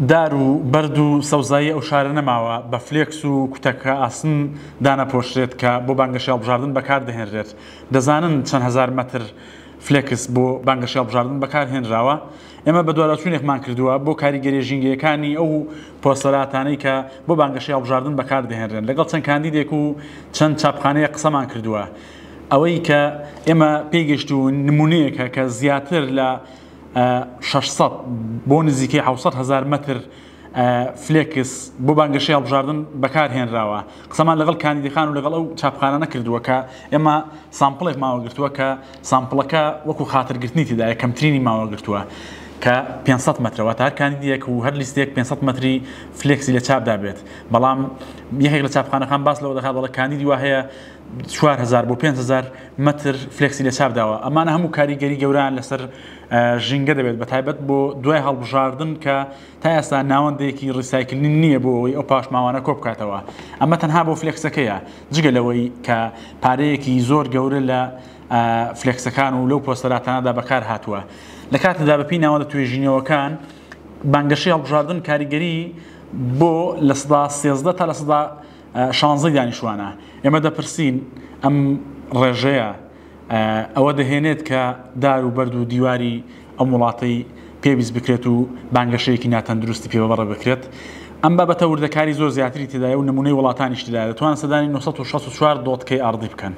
دار و بەرد و سەوزایی ئەو شارە نەماوە بە فلێکس و کوتەکە ئاسن دانەپۆشرێت کە بۆ بانگەشی هەڵبژاردن بەکار دەهێنرێت. دەزانن چەند هەزار مەتر فلێکس بۆ بانگەشی هەڵبژاردن بەکار هێنراوە. ئێمە بە دووارەچوونێکمان کردووە بۆ کاریگەری ژینگەیەکانی ئەو پۆستەراتانەی کە بۆ بانگەشی هەڵبژاردن بەکار دەهێنرێن لەگەڵ چەند کاندیدێک و چەند چاپخانەیە قسەمان کردووە. ئەوەی کە ئێمە پێیگەشت و نمونەیەکە کە زیاتر لە 600 بۆ نزیکەی 700,000 مەتر فلێکس بۆ بانگەشەی هەڵبژاردن بەکار هێنراوە. قسەمان لەگەڵ کاندیدەکان و لەگەڵ ئەو چاپخانە نەکردووە کە ئێمە سامپڵێک ماوەگرتووە کە سامپڵەکە وەکو خاترگرتنی تێدایە کەمترینی ماوەگرتووە کە 500 مەترەوە تا هەر کاندیدێک و هەر لیستێک 500 مەتری فلێکسی لە چاپدا بێت. بەڵام یەکێک لە چاپخانەکان باس لەوە دەکات دەڵێ کاندیدی وا هەیە 4,000 بۆ 5,000 مەتر فلێکسی لە چاپداوە. ئەمانە هەموو کاریگەری گەوران لەسەر ژینگە دەبێت بە تایبەت بۆ دوای هەڵبژاردن کە تا ئێستا ناوەندێکی ڕیسایکلنی نییە بۆ ئەوەی ئەو پاشماوانە کۆ بکاتەوە. ئەمە تەنها بۆ فلێکسەکەیە جگە لەوەی کە پارەیەکی زۆر گەورە لە فلێکسەکان و لەو پۆستەراتانەدا بەکار هاتووە. لە کاتەدا بەپی ناوەندە توێژینەوەکان بانگەشەی هەڵبژاردن کاریگەری بۆ لە سەدا 13 تا لە سەدا 16 دانیشتوانە. ئێمە دەپرسین ئەم ڕێژەیە ئەوە دەهێنێت کە دار و بەرد و دیواری ئەم وڵاتەی پێویست بکرێت و بانگەشەیەکی ناتەندروستی پێوەبەڕە بکرێت. ئەم بابەتە وردەکاری زۆر زیاتری تێدایە و نمونەی وڵاتانیش تێدایە دەتوانن سەدانی 964 دۆتکەی ئاردی بکەن.